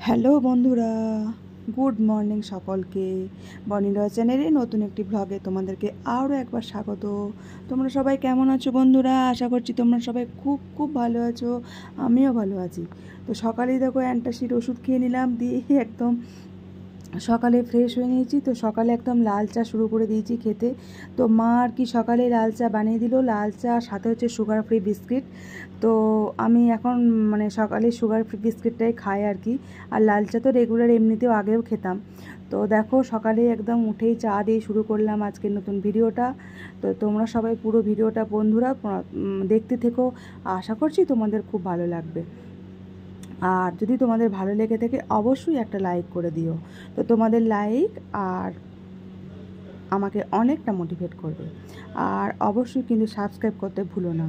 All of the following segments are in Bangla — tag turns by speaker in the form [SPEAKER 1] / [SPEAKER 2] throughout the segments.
[SPEAKER 1] হ্যালো বন্ধুরা, গুড মর্নিং সকলকে। বনিরা চ্যানেলে নতুন একটি ব্লগে তোমাদেরকে আরও একবার স্বাগত। তোমরা সবাই কেমন আছো বন্ধুরা? আশা করছি তোমরা সবাই খুব খুব ভালো আছো, আমিও ভালো আছি। তো সকালেই দেখো অ্যান্টাসিড ওষুধ খেয়ে নিলাম, দিয়ে একদম সকালে ফ্রেশ হয়ে নিয়েছি। তো সকালে একদম লাল চা শুরু করে দিয়েছি খেতে। তো মা আর কি সকালে লাল চা বানিয়ে দিল, লাল চা সাথে হচ্ছে সুগার ফ্রি বিস্কিট। তো আমি এখন মানে সকালে সুগার ফ্রি বিস্কিটটাই খাই আর কি। আর লাল চা তো রেগুলার এমনিতেও আগেও খেতাম। তো দেখো সকালে একদম উঠেই চা দিয়ে শুরু করলাম আজকের নতুন ভিডিওটা। তো তোমরা সবাই পুরো ভিডিওটা বন্ধুরা দেখতে থেকো, আশা করছি তোমাদের খুব ভালো লাগবে। আর যদি তোমাদের ভালো লেগে থাকে অবশ্যই একটা লাইক করে দিও। তো তোমাদের লাইক আর আমাকে অনেকটা মোটিভেট করবে। আর অবশ্যই কিন্তু সাবস্ক্রাইব করতে ভুলো না।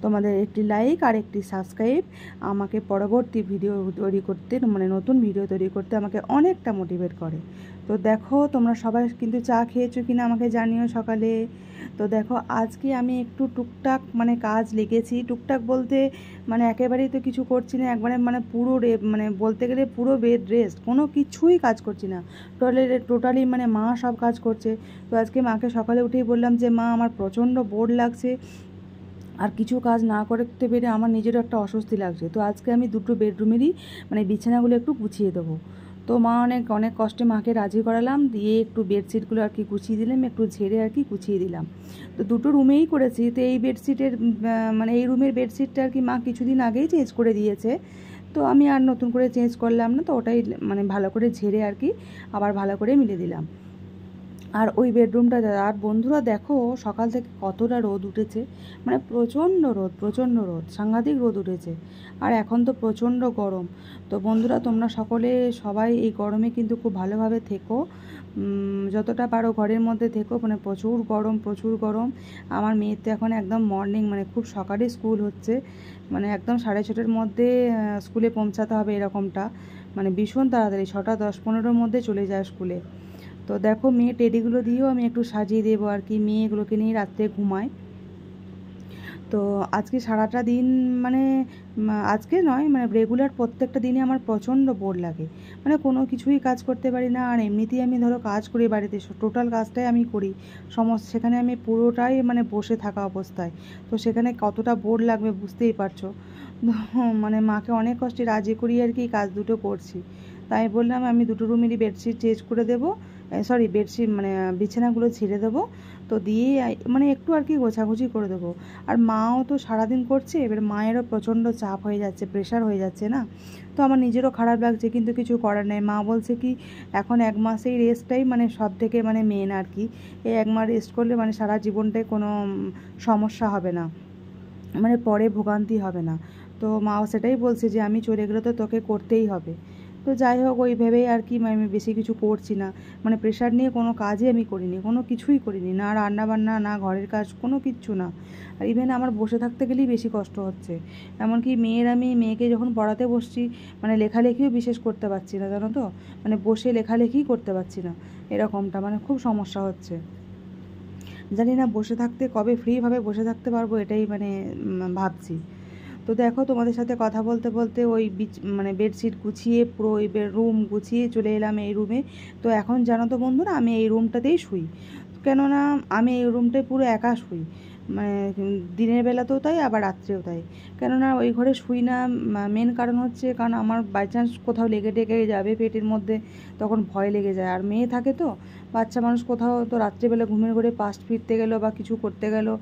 [SPEAKER 1] তোমাদের একটি লাইক আর একটি সাবস্ক্রাইব আমাকে পরবর্তী ভিডিও তৈরি করতে, মানে নতুন ভিডিও তৈরি করতে আমাকে অনেকটা মোটিভেট করে। তো দেখো তোমরা সবাই কিন্তু চা খেয়েছো কিনা আমাকে জানিও সকালে। তো দেখো আজকে আমি একটু টুকটাক মানে কাজ লেগেছি, টুকটাক বলতে মানে একেবারেই তো কিছু করছি না, একবারে মানে পুরো মানে বলতে গেলে পুরো বেড রেস্ট, কোনো কিছুই কাজ করছি না। টোটালি মানে মা সব কাজ করছে। তো আজকে মাকে সকালে উঠেই বললাম যে মা আমার প্রচণ্ড বোর লাগছে, আর কিছু কাজ না করতে পেরে আমার নিজেরও একটা অস্বস্তি লাগছে। তো আজকে আমি দুটো বেডরুমেরই মানে বিছানাগুলো একটু গুছিয়ে দেবো। তো মা অনেক অনেক কষ্টে মাকে রাজি করালাম, দিয়ে একটু বেডশিটগুলো আর কি গুছিয়ে দিলাম, একটু ঝেড়ে আর কি গুছিয়ে দিলাম। তো দুটো রুমেই করেছি। তো এই বেডশিটের মানে এই রুমের বেডশিটটা আর কি মা কিছুদিন আগেই চেঞ্জ করে দিয়েছে। তো আমি আর নতুন করে চেঞ্জ করলাম না, তো ওটাই মানে ভালো করে ঝেড়ে আর কি আবার ভালো করে মিলে দিলাম। আর ওই বেডরুমটা, আর বন্ধুরা দেখো সকাল থেকে কতটা রোদ উঠেছে, মানে প্রচণ্ড রোদ, সাংঘাতিক রোদ উঠেছে। আর এখন তো প্রচণ্ড গরম। তো বন্ধুরা তোমরা সকলে সবাই এই গরমে কিন্তু খুব ভালোভাবে থেকো, যতটা পারো ঘরের মধ্যে থেকো, মানে প্রচুর গরম। আমার মেয়ের তো এখন একদম মর্নিং মানে খুব সকালে স্কুল হচ্ছে, মানে একদম 6:30টার মধ্যে স্কুলে পৌঁছাতে হবে এরকমটা, মানে ভীষণ তাড়াতাড়ি 6:10-15-র মধ্যে চলে যায় স্কুলে। তো দেখো মেয়ে টেডিগুলো দিয়েও আমি একটু সাজিয়ে দেবো আর কি, মেয়েগুলোকে নিয়ে রাত্রে ঘুমায়। তো আজকে সারাটা দিন মানে আজকে নয় মানে রেগুলার প্রত্যেকটা দিনে আমার প্রচণ্ড বোর লাগে, মানে কোনো কিছুই কাজ করতে পারি না। আর এমনিতেই আমি ধরো কাজ করি বাড়িতে, টোটাল কাজটাই আমি করি সেখানে আমি পুরোটাই মানে বসে থাকা অবস্থায়। তো সেখানে কতটা বোর লাগবে বুঝতেই পারছো। মানে মাকে অনেক কষ্টে রাজি করি আর কি কাজ দুটো করছি। তাই বললাম আমি দুটো রুমেরই বেডশিট চেঞ্জ করে দেবো, বেডশিট মানে বিছানাগুলো ছেড়ে দেবো। তো দিয়ে মানে একটু আর কি গোছাগুছি করে দেবো। আর মাও তো সারাদিন করছে, এবার মায়েরও প্রচণ্ড চাপ হয়ে যাচ্ছে, প্রেশার হয়ে যাচ্ছে না। তো আমার নিজেরও খারাপ লাগছে, কিন্তু কিছু করার নেই। মা বলছে কি এখন 1 মাসেই রেস্টটাই মানে সব থেকে মানে মেন আর কি। এই 1 মাস রেস্ট করলে মানে সারা জীবনটাই কোনো সমস্যা হবে না, মানে পরে ভোগান্তি হবে না। তো মাও সেটাই বলছে যে আমি চলে গেলে তো তোকে করতেই হবে। তো যাই হোক ওই ভেবেই আর কি আমি বেশি কিছু করছি না, মানে প্রেশার নিয়ে কোনো কাজই আমি করিনি, কোনো কিছুই করিনি, না রান্না বান্না না ঘরের কাজ, কোনো কিচ্ছু না। আর ইভেন আমার বসে থাকতে গেলেই বেশি কষ্ট হচ্ছে। এমনকি আমি মেয়েকে যখন পড়াতে বসছি মানে লেখালেখিও বিশেষ করতে পারছি না, জানো তো, মানে বসে লেখালেখিই করতে পারছি না, এরকমটা মানে খুব সমস্যা হচ্ছে। জানি না বসে থাকতে কবে ফ্রিভাবে বসে থাকতে পারবো, এটাই মানে ভাবছি। তো দেখো তোমাদের সাথে কথা বলতে বলতে ওই মানে বেডশিট গুছিয়ে পুরো ওই রুম গুছিয়ে চলে এলাম এই রুমে। তো এখন জানো তো বন্ধুরা আমি এই রুমটাতেই শুই, কেননা আমি এই রুমটায় পুরো একা শুই, মানে দিনের বেলাতেও তাই আবার রাত্রেও তাই। কেননা ওই ঘরে শুই না, মেন কারণ হচ্ছে কারণ আমার বাই চান্স কোথাও লেগে টেগে যাবে পেটের মধ্যে, তখন ভয় লেগে যায়। আর মেয়ে থাকে তো, বাচ্চা মানুষ কোথাও তো রাত্রিবেলা ঘুমের ঘরে পাশ ফিরতে গেলো বা কিছু করতে গেলো,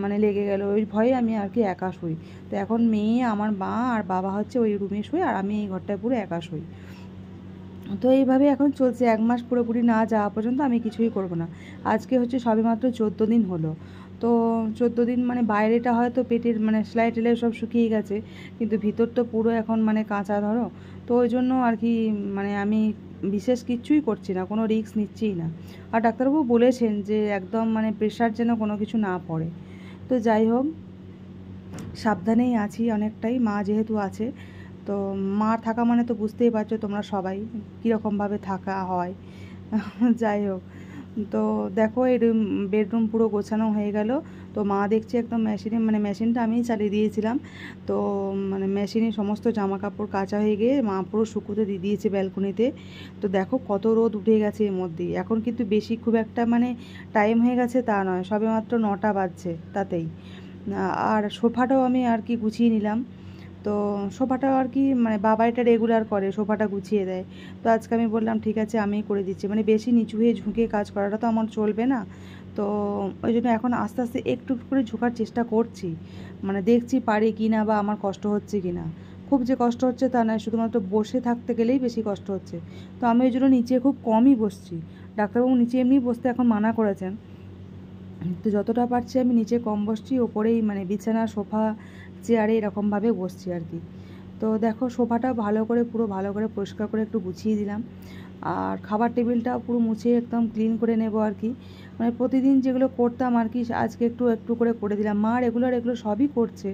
[SPEAKER 1] মানে লেগে গেল, ওই ভয়ে আমি আর কি একা শুই। তো এখন মেয়ে, আমার মা আর বাবা হচ্ছে ওই রুমে শুই, আর আমি এই ঘরটায় পুরো একা শুই। তো এইভাবে এখন চলছে, 1 মাস পুরোপুরি না যাওয়া পর্যন্ত আমি কিছুই করব না। আজকে হচ্ছে সবেমাত্র 14 দিন হলো। তো 14 দিন মানে বাইরেটা হয়তো পেটের মানে সেলাই টেলাই সব শুকিয়ে গেছে, কিন্তু ভিতর তো পুরো এখন মানে কাঁচা ধরো। তো ওই জন্য আর কি মানে আমি বিশেষ কিচ্ছুই করছি না, কোনো রিস্ক নিচ্ছিই না। আর ডাক্তারবাবু বলেছেন যে একদম মানে প্রেশার যেন কোনো কিছু না পড়ে। তো যাই হোক সাবধানেই আছি অনেকটাই, মা যেহেতু আছে। তো মা থাকা মানে তো বুঝতেই পারছো তোমরা সবাই কীরকমভাবে থাকা হয়। যাই হোক, তো দেখো এই বেডরুম পুরো গোছানো হয়ে গেল। তো তো মা দেখছি একদম মেশিনে, মানে মেশিনটা আমিই চালিয়ে দিয়েছিলাম। তো মানে মেশিনে সমস্ত জামা কাপড় কাচা হয়ে গিয়ে মা পুরো শুকোতে দিয়ে দিয়েছে ব্যালকনিতে। তো দেখো কত রোদ উঠে গেছে এর মধ্যেই। এখন কিন্তু বেশি খুব একটা মানে টাইম হয়ে গেছে তা নয়, সবে মাত্র 9টা বাজছে তাতেই। আর সোফাটাও আমি আর কি গুছিয়ে নিলাম। তো সোফাটাও আর কি মানে বাবা এটা রেগুলার করে, সোফাটা গুছিয়ে দেয়। তো আজকে আমি বললাম ঠিক আছে আমিই করে দিচ্ছি, মানে বেশি নিচু হয়ে ঝুঁকে কাজ করাটা তো আমার চলবে না। তো ওই জন্য এখন আস্তে আস্তে একটু করে ঝুঁকার চেষ্টা করছি, মানে দেখছি পারি কি না বা আমার কষ্ট হচ্ছে কি না। খুব যে কষ্ট হচ্ছে তা নয়, শুধুমাত্র বসে থাকতে গেলেই বেশি কষ্ট হচ্ছে। তো আমি ওই জন্য নিচে খুব কমই বসছি। ডাক্তারবাবু নিচে এমনি বসতে এখন মানা করেছেন। তো যতটা পারছি আমি নিচে কম বসছি, ওপরেই মানে বিছানা সোফা চেয়ারে এরকমভাবে বসছি আর কি। তো দেখো সোফাটা ভালো করে পুরো ভালো করে পরিষ্কার করে একটু গুছিয়ে দিলাম। আর খাবার টেবিলটাও পুরো মুছে একদম ক্লিন করে নেব আর কি। মানে প্রতিদিন যেগুলো করতাম আর কি আজকে একটু একটু করে দিলাম। মা এগুলো সবই করছে।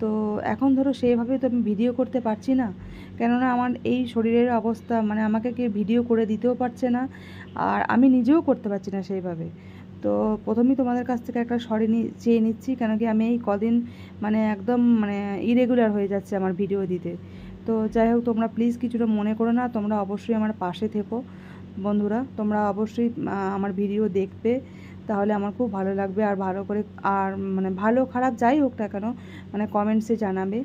[SPEAKER 1] তো এখন ধরো সেইভাবে তো আমি ভিডিও করতে পারছি না, কেননা আমার এই শরীরের অবস্থা, মানে আমাকে কেউ ভিডিও করে দিতেও পারছে না, আর আমি নিজেও করতে পারছি না সেইভাবে। তো প্রথমেই তোমাদের কাছ থেকে একটা সরি চেয়ে নিচ্ছি, কেন কি আমি এই কদিন মানে একদম মানে ইরেগুলার হয়ে যাচ্ছে আমার ভিডিও দিতে। তো যাই হোক, তোমরা প্লিজ কিছুটা মনে করো না, তোমরা অবশ্যই আমার পাশে থেকো বন্ধুরা। তোমরা অবশ্যই আমার ভিডিও দেখবে, তাহলে আমার খুব ভালো লাগবে। আর ভালো করে, আর মানে ভালো খারাপ যাই হোক না কেন, মানে কমেন্টসে জানাবে,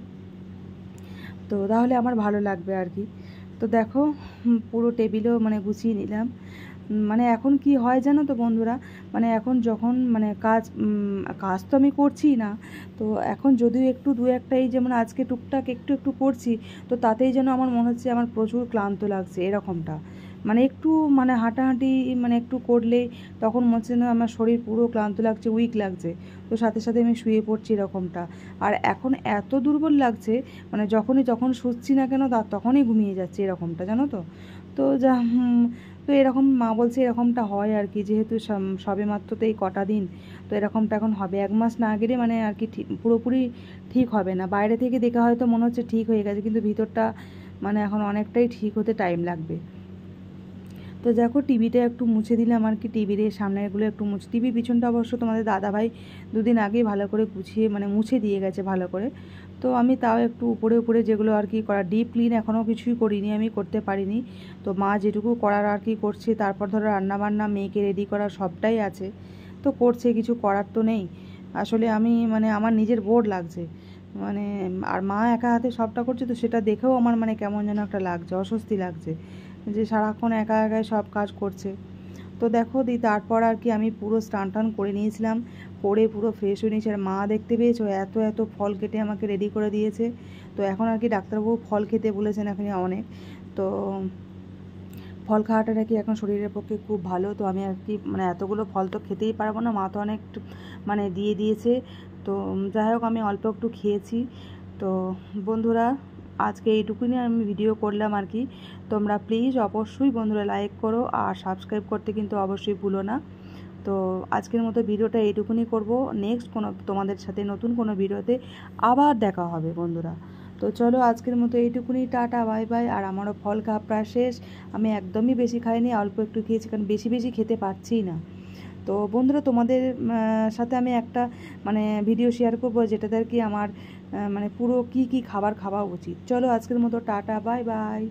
[SPEAKER 1] তো তাহলে আমার ভালো লাগবে আর কি। তো দেখো পুরো টেবিলও মানে গুছিয়ে নিলাম। মানে এখন কি হয় জানো তো বন্ধুরা, মানে এখন যখন মানে কাজ তো আমি করছিই না। তো এখন যদিও একটু দু একটা এই যেমন আজকে টুকটাক একটু একটু করছি, তো তাতেই যেন আমার মনে হচ্ছে আমার প্রচুর ক্লান্ত লাগছে এরকমটা। মানে একটু মানে হাঁটাহাঁটি মানে একটু করলেই তখন মনে হচ্ছে না আমার শরীর পুরো ক্লান্ত লাগছে, উইক লাগছে। তো সাথে সাথে আমি শুয়ে পড়ছি এরকমটা। আর এখন এত দুর্বল লাগছে, মানে যখন শুচ্ছি না কেন তখনই ঘুমিয়ে যাচ্ছে এরকমটা, জানো তো। তো তো এরকম মা বলছে এরকমটা হয় আর কি, যেহেতু সবে মাত্র তো এই কটা দিন, তো এরকমটা এখন হবে। 1 মাস না গেলে মানে আর কি পুরোপুরি ঠিক হবে না। বাইরে থেকে দেখে হয়তো মনে হচ্ছে ঠিক হয়ে গেছে, কিন্তু ভিতরটা মানে এখন অনেকটাই ঠিক হতে টাইম লাগবে। তো দেখো টিভিটা একটু মুছে দিলাম আর কি, টিভির এই সামনেরগুলো একটু মুছে, টিভির পিছনটা অবশ্য তোমাদের দাদাভাই দুদিন আগেই ভালো করে গুছিয়ে মানে মুছে দিয়ে গেছে ভালো করে। তো আমি তাও একটু উপরে উপরে যেগুলো আর কি করা, ডিপ ক্লিন এখনও কিছুই করিনি, আমি করতে পারিনি। তো মা যেটুকু করার আর কি করছে, তারপর ধরো রান্নাবান্না মেয়েকে রেডি করা সবটাই আছে, তো করছে, কিছু করার তো নেই। আসলে আমি মানে আমার নিজের বোর লাগছে, মানে আর মা একা হাতে সবটা করছে, তো সেটা দেখেও আমার মানে কেমন যেন একটা লাগছে, অস্বস্তি লাগছে যে সারাক্ষণ একা একাই সব কাজ করছে। তো দেখো তারপর আর কি আমি পুরো স্নান টান করে নিয়েছিলাম, করে পুরো ফ্রেশ হয়ে নিয়েছি। আর মা দেখতে পেয়েছো এত এত ফল কেটে আমাকে রেডি করে দিয়েছে। তো এখন আর কি ডাক্তারবাবু ফল খেতে বলেছেন এখানে অনেক। তো ফল খাওয়াটা নাকি এখন শরীরের পক্ষে খুব ভালো। তো আমি আর কি মানে এতগুলো ফল তো খেতেই পারবো না, মা তো অনেক মানে দিয়ে দিয়েছে। তো যাই হোক আমি অল্প একটু খেয়েছি। তো বন্ধুরা আজকে এইটুকুনি আমি ভিডিও করলাম আর কি। তোমরা প্লিজ অবশ্যই বন্ধুরা লাইক করো আর সাবস্ক্রাইব করতে কিন্তু অবশ্যই ভুলো না। তো আজকের মতো ভিডিওটা এইটুকুনি করব। নেক্সট কোনো তোমাদের সাথে নতুন কোনো ভিডিওতে আবার দেখা হবে বন্ধুরা। তো চলো আজকের মতো এইটুকুনি, টাটা বাই বাই। আর আমারও ফল খাওয়া প্রায় শেষ, আমি একদমই বেশি খাইনি, অল্প একটু খেয়েছি, কারণ বেশি বেশি খেতে পারছিই না। তো বন্ধুরা তোমাদের সাথে আমি একটা মানে ভিডিও শেয়ার করবো, যেটাতে আর কি আমার মানে পুরো কি কি খাবার খাওয়া উচিত। চলো আজকের মতো টাটা বাই বাই।